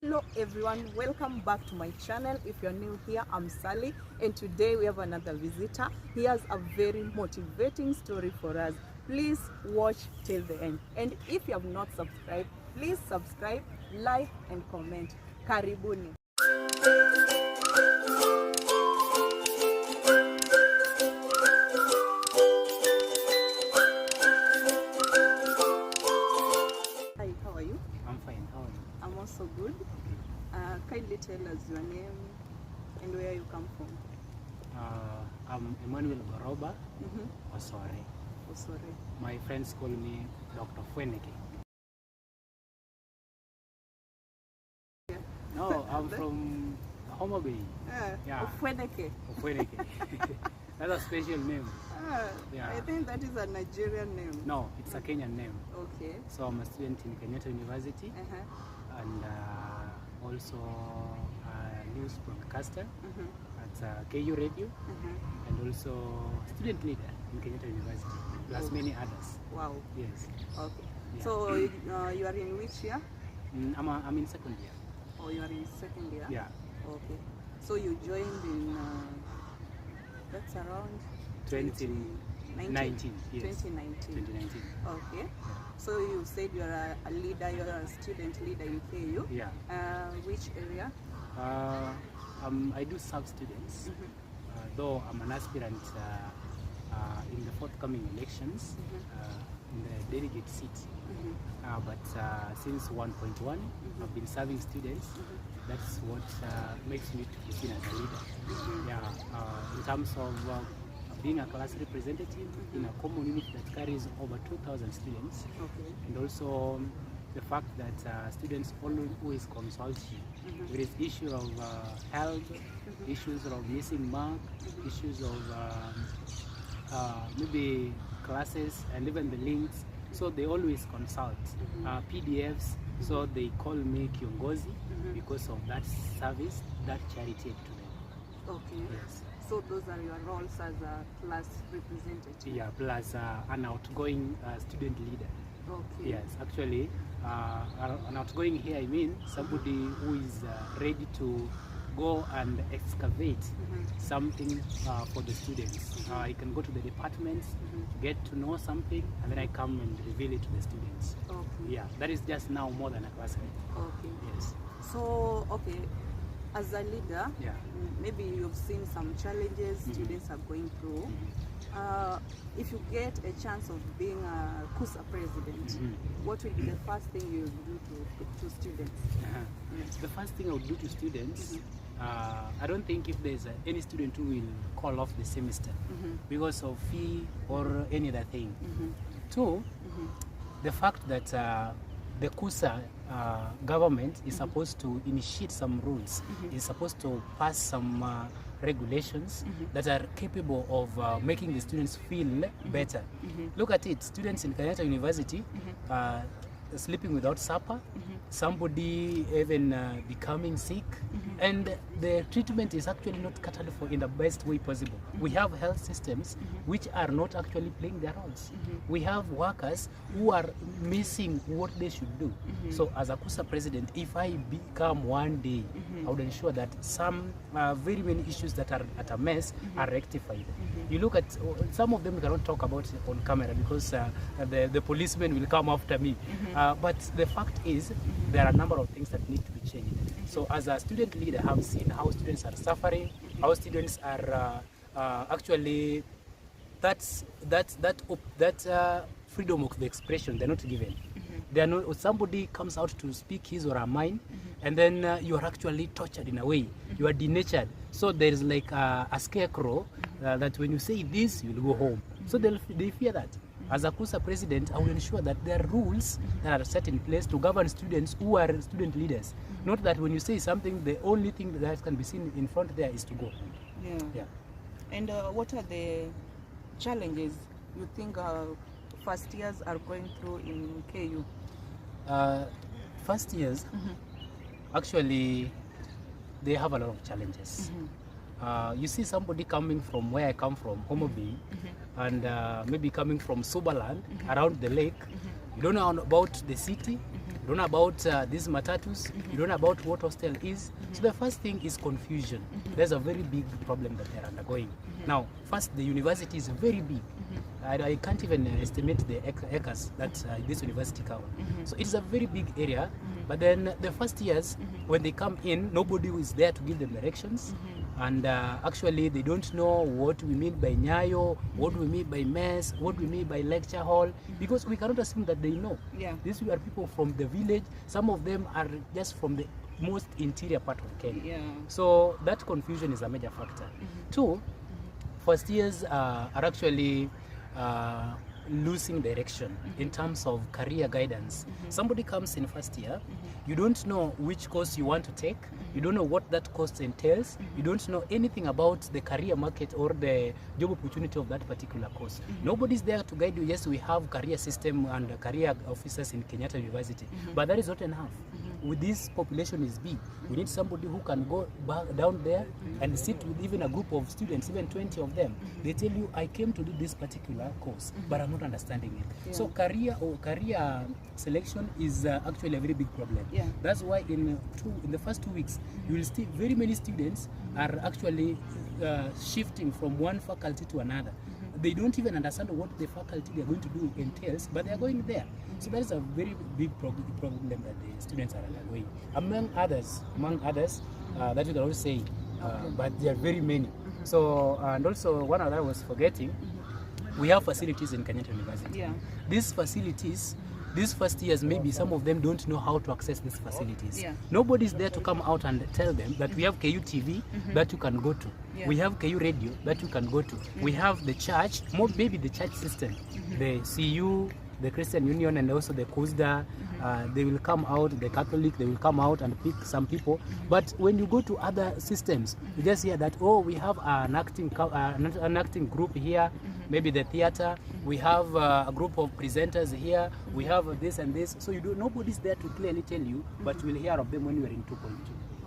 Hello everyone, welcome back to my channel. If you're new here, I'm Sally, and today we have another visitor. He has a very motivating story for us. Please watch till the end, and if you have not subscribed, please subscribe, like and comment. Karibuni. Hi, how are you? I'm fine. How are you? I'm also good. Kindly tell us your name and where you come from. I'm Emmanuel Goroba Osore. Oh, sorry. My friends call me Dr. Fweneke. Yeah. No, I'm from Homa Bay. Yeah. Ofweneke. Fweneke. That's a special name. Yeah. I think that is a Nigerian name. No, it's a Kenyan name. Okay. So I'm a student in Kenyatta University and also a news broadcaster at KU Radio and also student leader in Kenyatta University, plus many others. Wow. Yes. Okay. Yeah. So you are in which year? I'm in second year. Oh, you are in second year? Yeah. Okay. So you joined in, that's around 2019. Yes. 2019. 2019. Okay. So you said you are a leader, you are a student leader in KU. Yeah. Which area? I do serve students, though I'm an aspirant in the forthcoming elections in the delegate seat. But since 1.1, I've been serving students. That's what makes me to be seen as a leader. Yeah. In terms of being a class representative in a common unit that carries over 2,000 students, and also the fact that students always consult you. There is issue of health, issues of missing mark, issues of maybe classes and even the links. So they always consult PDFs. So they call me Kiongozi because of that service, that charity to them. Okay. Yes. So those are your roles as a class representative? Yeah, plus an outgoing student leader. Okay. Yes, actually, an outgoing here, I mean somebody who is ready to go and excavate something for the students. I can go to the departments, get to know something, and then I come and reveal it to the students. Okay. Yeah, that is just now more than a classmate. Okay. Yes. So, okay, as a leader, Yeah. maybe you've seen some challenges students are going through. If you get a chance of being a KUSA president, what will be the first thing you do to students? The first thing I would do to students, I don't think if there's any student who will call off the semester because of fee or any other thing. Two, the fact that the KUSA government is supposed to initiate some rules, is supposed to pass some regulations that are capable of making the students feel better. Look at it, students in Kenyatta University sleeping without supper, somebody even becoming sick, and the treatment is actually not catered for in the best way possible. We have health systems which are not actually playing their roles. We have workers who are missing what they should do. So as a KUSA president, if I become one day, I would ensure that some very many issues that are at a mess are rectified. You look at some of them, we cannot talk about it on camera because the policemen will come after me. But the fact is, there are a number of things that need to be changed. So as a student leader, I have seen how students are suffering, how students are actually, that freedom of the expression, they're not given. They are not, somebody comes out to speak his or her mind, and then you are actually tortured in a way. You are denatured. So there is like a scarecrow that when you say this, you'll go home. So they fear that. As a KUSA president, I will ensure that there are rules that are set in place to govern students who are student leaders. Not that when you say something, the only thing that can be seen in front there is to go. Yeah. And what are the challenges you think first years are going through in KU? First years, actually, they have a lot of challenges. You see somebody coming from where I come from, Homa Bay, and maybe coming from Subaland, around the lake. You don't know about the city, don't know about these matatus, you don't know about what hostel is. So the first thing is confusion. There's a very big problem that they're undergoing. Now, first, the university is very big. I can't even estimate the acres that this university covers. So it's a very big area. But then the first years, when they come in, nobody is there to give them directions. And actually, they don't know what we mean by Nyayo, what we mean by mess, what we mean by lecture hall, because we cannot assume that they know. These are people from the village. Some of them are just from the most interior part of Kenya. So that confusion is a major factor. Two, first years are actually losing direction in terms of career guidance. Somebody comes in first year, you don't know which course you want to take, you don't know what that course entails, you don't know anything about the career market or the job opportunity of that particular course. Nobody's there to guide you. Yes, we have career system and career officers in Kenyatta University, but that is not enough. With this population is big, we need somebody who can go back down there and sit with even a group of students, even 20 of them. They tell you, I came to do this particular course, but I'm not understanding it. So career selection is actually a very big problem. That's why in the first 2 weeks, you will see very many students are actually shifting from one faculty to another. They don't even understand what the faculty they are going to do entails, but they are going there. So that is a very big problem that the students are undergoing. Among others that you can also say, but there are very many. So, and also one other I was forgetting, we have facilities in Kenyatta University. These facilities, these first years, maybe some of them don't know how to access these facilities. Nobody's there to come out and tell them that we have KU TV that you can go to. We have KU radio that you can go to. We have the church, maybe the church system, the CU, the Christian Union, and also the CUSDA. They will come out, the Catholic, they will come out and pick some people. But when you go to other systems, you just hear that, oh, we have an acting group here, maybe the theater, we have a group of presenters here, we have this and this. So nobody's there to clearly tell you, but you will hear of them when you are in 2.2.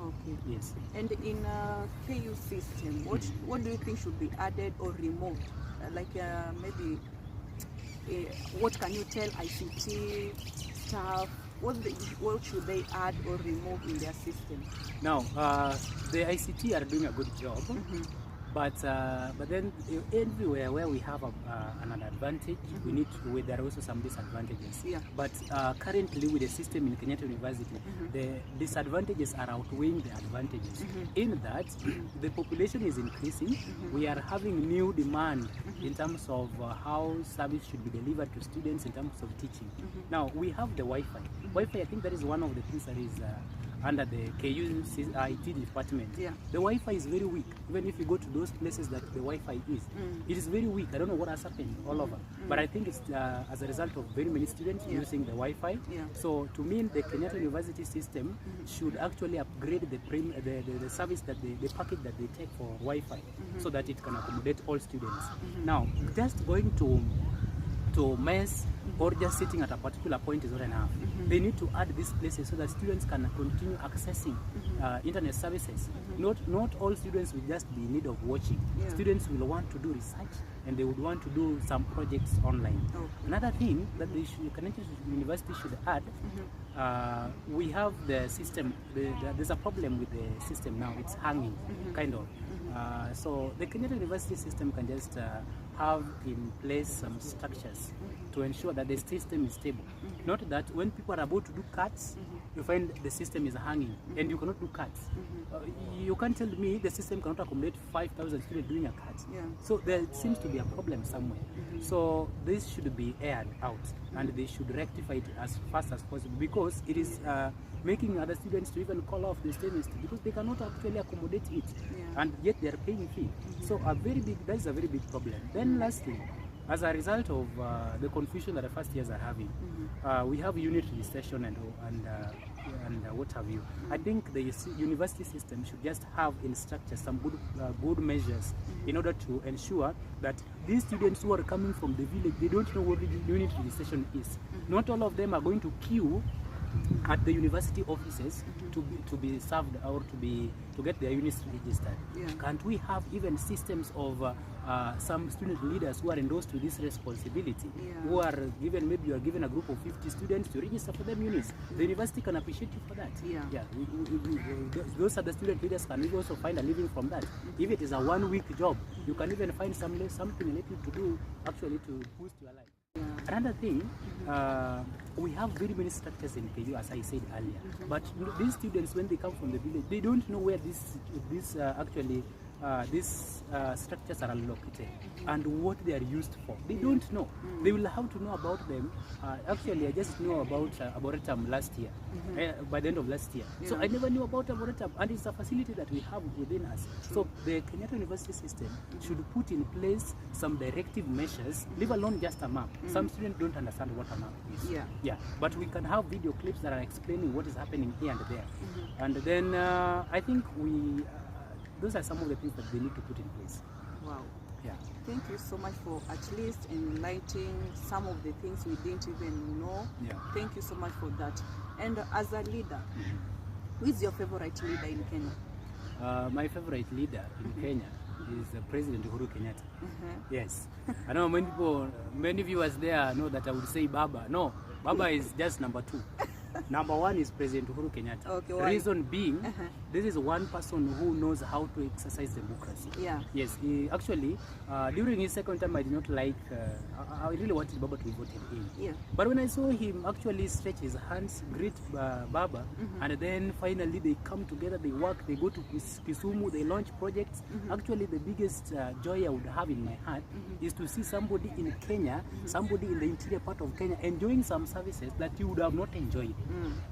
Okay. Yes. And in KU system, what do you think should be added or removed? Maybe what can you tell ICT staff? What should they add or remove in their system? Now, the ICT are doing a good job, but then everywhere where we have an advantage, there are also some disadvantages. But currently with the system in Kenyatta University, the disadvantages are outweighing the advantages. In that, the population is increasing. We are having new demand in terms of how service should be delivered to students in terms of teaching. Now, we have the Wi-Fi. Wi-Fi, I think that is one of the things that is under the KU IT department. The Wi-Fi is very weak. Even if you go to those places that the Wi-Fi is, it is very weak. I don't know what has happened all over, but I think it's as a result of very many students using the Wi-Fi. So to me, the Kenyatta University system should actually upgrade the service that the packet that they take for Wi-Fi, so that it can accommodate all students. Now, just going to mess or just sitting at a particular point is not enough. They need to add these places so that students can continue accessing internet services. Not all students will just be in need of watching. Students will want to do research and they would want to do some projects online. Another thing that the Kenyatta University should add, we have the system, there's a problem with the system now, it's hanging, kind of. So the Kenyatta University system can just have in place some structures to ensure that the system is stable. Not that when people are about to do cuts, you find the system is hanging and you cannot do cuts. You can't tell me the system cannot accommodate 5,000 students doing a cut. So there seems to be a problem somewhere. So this should be aired out and they should rectify it as fast as possible, because it is making other students to even call off the semester because they cannot actually accommodate it, and yet they are paying fee. So that is a very big problem. Then lastly, as a result of the confusion that the first years are having, we have unit registration and what have you. I think the university system should just have in structure some good measures in order to ensure that these students who are coming from the village, they don't know what unit registration is. Not all of them are going to queue at the university offices to be served or to get their units registered. Can't we have even systems of some student leaders who are endorsed to this responsibility, who are given, maybe you are given a group of 50 students to register for them units. The university can appreciate you for that. Those are the student leaders can also find a living from that. If it is a 1-week job, you can even find something little to do actually to boost your life. Another thing, we have very many structures in KU, as I said earlier. But these students, when they come from the village, they don't know where these structures are located and what they are used for. They don't know. They will have to know about them. Actually, I just know about Arboretum last year, by the end of last year. So I never knew about Arboretum, and it's a facility that we have within us. So the Kenyatta University system should put in place some directive measures, leave alone just a map. Some students don't understand what a map is. But we can have video clips that are explaining what is happening here and there. And then I think those are some of the things that they need to put in place. Wow. Yeah. Thank you so much for at least enlightening some of the things we didn't even know. Thank you so much for that. And as a leader, who is your favorite leader in Kenya? My favorite leader in Kenya is President Uhuru Kenyatta. Yes. I know many viewers there know that I would say Baba. No, Baba is just number 2. Number 1 is President Uhuru Kenyatta. Okay, reason being, this is one person who knows how to exercise democracy. Yes, actually, during his second term, I did not like, I really wanted Baba to be voted in. But when I saw him actually stretch his hands, greet Baba, and then finally they come together, they work, they go to Kisumu, they launch projects. Actually, the biggest joy I would have in my heart is to see somebody in Kenya, somebody in the interior part of Kenya, enjoying some services that you would have not enjoyed.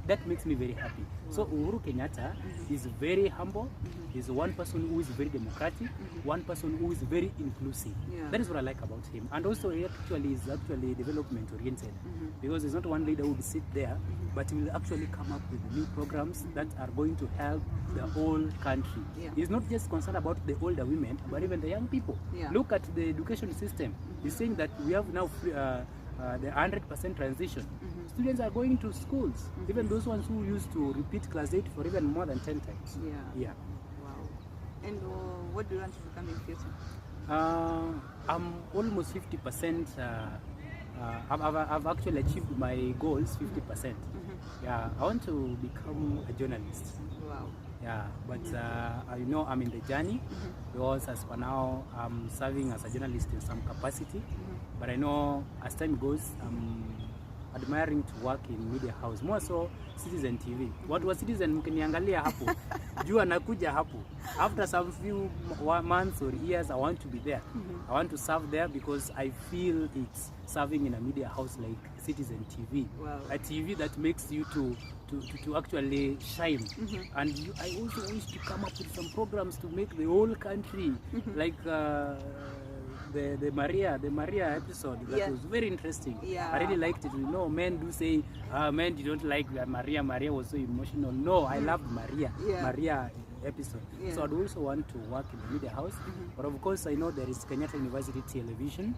That makes me very happy. So Uhuru Kenyatta is very humble. He's one person who is very democratic, one person who is very inclusive. That is what I like about him. And also he actually is development oriented, because he's not one leader who would sit there, but he will actually come up with new programs that are going to help the whole country. He's not just concerned about the older women, but even the young people. Look at the education system. He's saying that we have now the 100% transition. Students are going to schools, even those ones who used to repeat class 8 for even more than 10 times. Wow. And what do you want to become in future? I'm almost 50%. I've actually achieved my goals 50%. I want to become a journalist. Wow. But I know I'm in the journey, because as for now I'm serving as a journalist in some capacity. But I know as time goes, I'm admiring to work in media house, more so Citizen TV. What was Citizen, mkiniangalia hapo, jua nakuja hapo. After some few months or years, I want to be there. I want to serve there, because I feel it's serving in a media house like Citizen TV. A TV that makes you to actually shine. And I also wish to come up with some programs to make the whole country like the Maria episode. That was very interesting. I really liked it. You know, men do say, men you don't like Maria. Maria was so emotional. No, I loved Maria episode. So I'd also want to work in the media house. But of course, I know there is Kenyatta University Television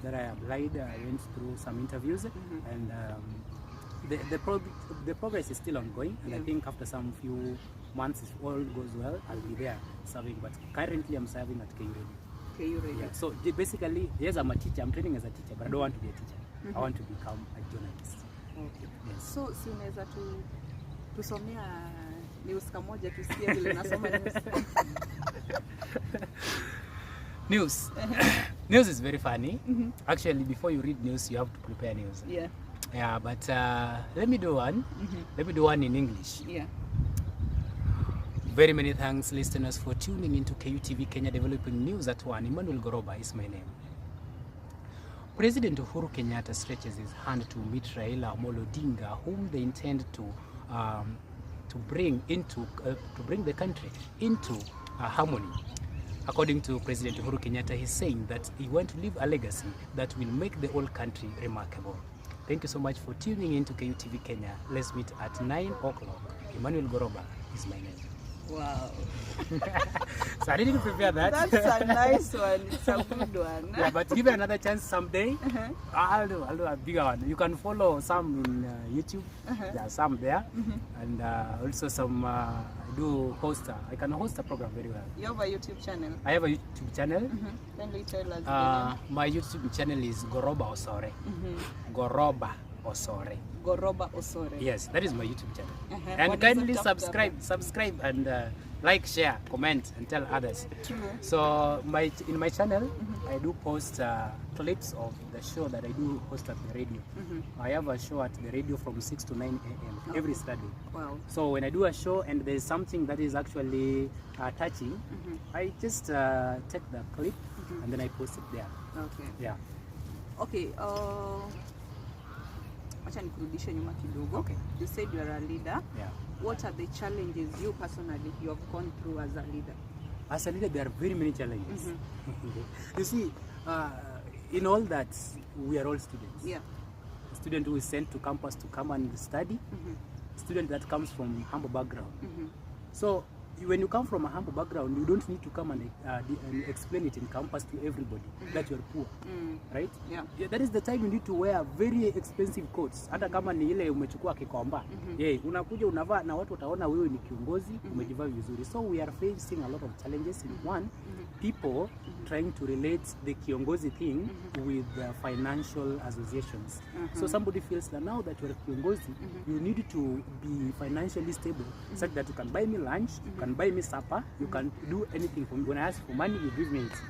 that I applied. I went through some interviews, and the progress is still ongoing. And I think after some few months, if all goes well, I'll be there serving. But currently, I'm serving at KU Radio. So basically, yes, I'm a teacher. I'm training as a teacher, but I don't want to be a teacher. I want to become a journalist. So si unaweza tusomea news kamoja tusikie vile nasoma news. News is very funny. Actually, before you read news, you have to prepare news. But let me do one. Let me do one in English. Very many thanks, listeners, for tuning into KU TV Kenya Developing News at 1. Emmanuel Goroba is my name. President Uhuru Kenyatta stretches his hand to meet Raila Amolo Odinga, whom they intend to bring the country into harmony. According to President Uhuru Kenyatta, he's saying that he wants to leave a legacy that will make the whole country remarkable. Thank you so much for tuning in to KU TV Kenya. Let's meet at 9 o'clock. Emmanuel Goroba is my name. Wow. So I didn't prepare that. That's a nice one. It's a good one. Yeah, but give it another chance someday. I'll do a bigger one. You can follow some in YouTube. There are some there, and also some. I do host. I can host a program very well. You have a YouTube channel? I have a YouTube channel. Can you tell us? My YouTube channel is Goroba Osore. Goroba Osore. Goroba Osore. Yes, that is my YouTube channel. What And is kindly the top subscribe, and like, share, comment, and tell others. True. So in my channel, I do post clips of the show that I do host at the radio. I have a show at the radio from 6 to 9 a.m. every Saturday. Wow. So when I do a show and there's something that is actually touching, I just take the clip and then I post it there. Okay. Yeah. Okay. Acha nikurudishe nyuma kidogo. Okay. You said you are a leader. Yeah. What are the challenges you personally you have gone through as a leader? As a leader, there are very many challenges. You see, in all that, we are all students. Yeah. A student who is sent to campus to come and study, student that comes from humble background. So when you come from a humble background, you don't need to come and explain it in campus to everybody that you are poor, right? Yeah. That is the time you need to wear very expensive coats. Hata kama ni ile umechukua Kikomba, unakuja unavaa na watu wataona wewe ni kiongozi, umejivaa vizuri. So we are facing a lot of challenges. One, people trying to relate the kiongozi thing with the financial associations. So somebody feels that now that you are kiongozi, you need to be financially stable such that you can buy me lunch, you can buy me supper, you can do anything for me. When I ask for money, you give me it.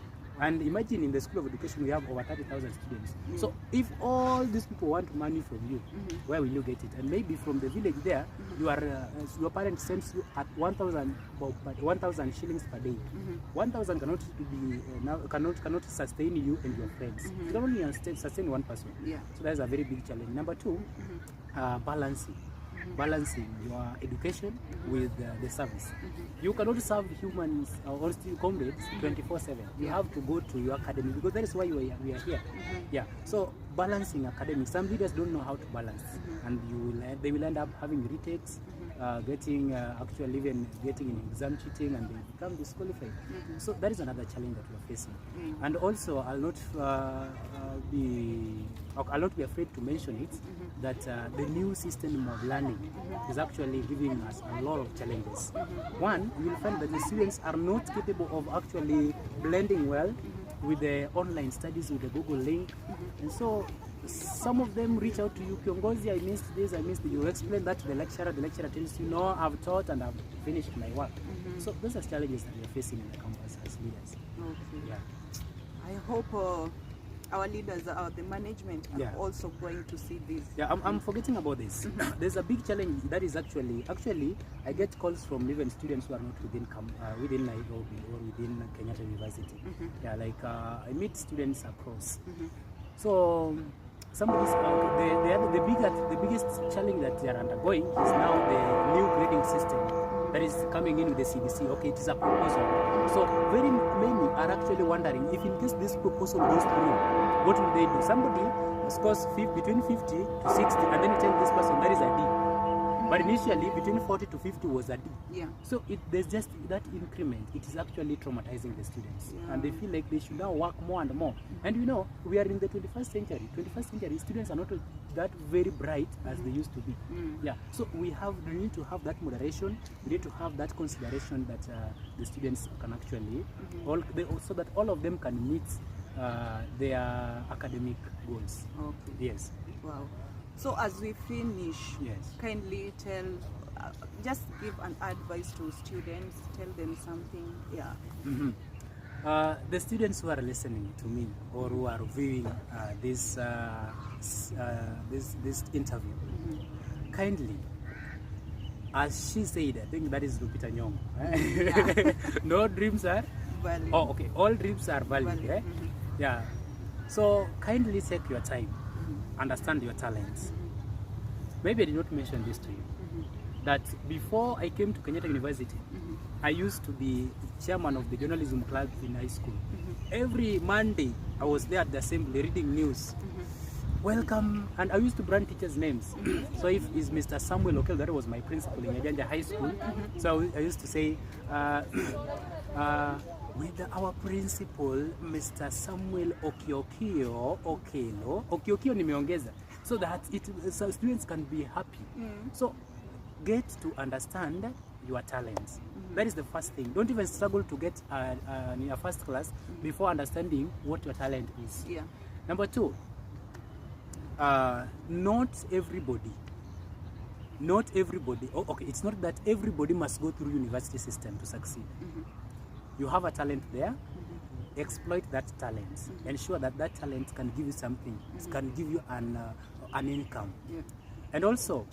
And imagine in the School of Education we have over 30,000 students. So if all these people want money from you, where will you get it? And maybe from the village there, you are your parents sends you at 1,000 shillings per day. 1,000 cannot be cannot sustain you and your friends. You can only sustain one person. Yeah. So that's a very big challenge. Number two, balancing your education with the service. You cannot serve humans or comrades 24/7. You have to go to your academy because that is why we are here. Yeah. So balancing academics. Some leaders don't know how to balance, and they will end up having retakes, getting actually even getting in exam cheating, and they become disqualified. So that is another challenge that we are facing. And also, I'll not be afraid to mention it that the new system of learning is actually giving us a lot of challenges. One, you will find that the students are not capable of actually blending well with the online studies, with the Google link, and so some of them reach out to you, Kiongozi, I missed this, I missed this. You explain that to the lecturer tells you, no, I've taught and I've finished my work. So those are challenges that we are facing in the campus as leaders. Okay. Yeah. I hope our leaders, the management, are also going to see this. Yeah, I'm forgetting about this. There's a big challenge that is actually I get calls from even students who are not within Nairobi or within Kenyatta University. Yeah, like I meet students across. So somebody's the biggest challenge that they are undergoing is now the new grading system that is coming in with the CBC. Okay, it is a proposal. So very many are actually wondering if in case this proposal goes through, what will they do? Somebody scores between 50 to 60 and then you tell this person that is a D. But initially between 40 to 50 was a D. Yeah. So there's just that increment. It is actually traumatizing the students. And they feel like they should now work more and more. And you know, we are in the 21st century. 21st century students are not that very bright as they used to be. Yeah. So we need to have that moderation. We need to have that consideration that the students can actually, so that all of them can meet their academic goals. Okay. Yes. Wow. So as we finish, kindly tell, just give an advice to students, tell them something. Yeah. The students who are listening to me or who are viewing this interview, kindly, as she said, I think that is Lupita Nyong'o. No dreams are valid. Oh, okay. All dreams are valid. Yeah. So kindly take your time. Understand your talents. Maybe I did not mention this to you, that before I came to Kenyatta University, I used to be chairman of the journalism club in high school. Every Monday, I was there at the assembly reading news. welcome, and I used to brand teachers' names. So if it's Mr. Samuel Okel, that was my principal in Nyajanja High School. So I used to say, with our principal, Mr. Samuel Okiokio Okelo. Okiokio nimeongeza, so that so students can be happy. So get to understand your talents. That is the first thing. Don't even struggle to get in your first class before understanding what your talent is. Yeah. Number 2, not everybody, okay, it's not that everybody must go through university system to succeed. You have a talent there, exploit that talent. Ensure that that talent can give you something, can give you an income. Yeah. And also,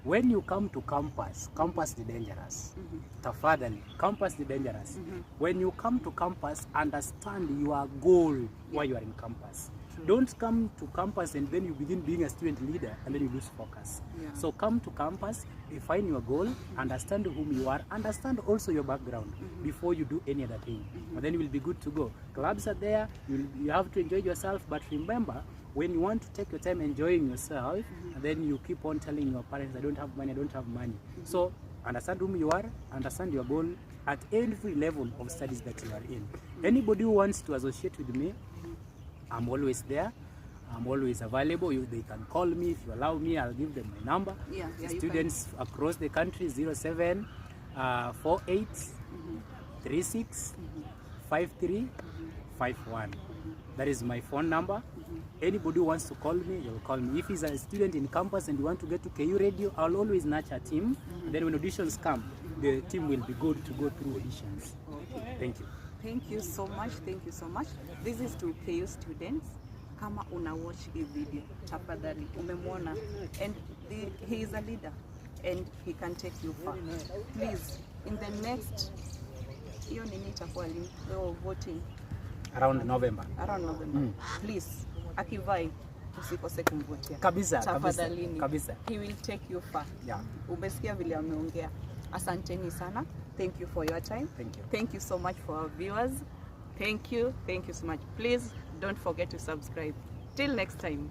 when you come to campus is dangerous. Tafadhali, campus is dangerous. When you come to campus, understand your goal while you are in campus. Don't come to campus and then you begin being a student leader and then you lose focus. Yeah. So come to campus, define your goal, understand whom you are, understand also your background before you do any other thing. And then you will be good to go. Clubs are there, you have to enjoy yourself, but remember, when you want to take your time enjoying yourself, and then you keep on telling your parents, I don't have money. So understand whom you are, understand your goal at every level of studies that you are in. Anybody who wants to associate with me, I'm always there. I'm always available. They can call me. If you allow me, I'll give them my number. Yeah, Students across the country, 07 48 36 53 51. That is my phone number. Anybody who wants to call me, you'll call me. If he's a student in campus and you want to get to KU Radio, I'll always nurture a team. And then when auditions come, the team will be good to go through auditions. Okay. Thank you. Thank you so much. Thank you so much. This is to KU students. Kama una watch hii video, tafadhali umemwona, and he is a leader and he can take you far. Please, in the next, hiyo nini itakuwa voting Around November. Please, akivai usikose kumvotia. Kabisa, tafadhalini. Kabisa. He will take you far. Yeah. Umesikia vile ameongea. Asanteni sana. Thank you for your time. Thank you. Thank you so much for our viewers. Thank you so much. Please don't forget to subscribe. Till next time.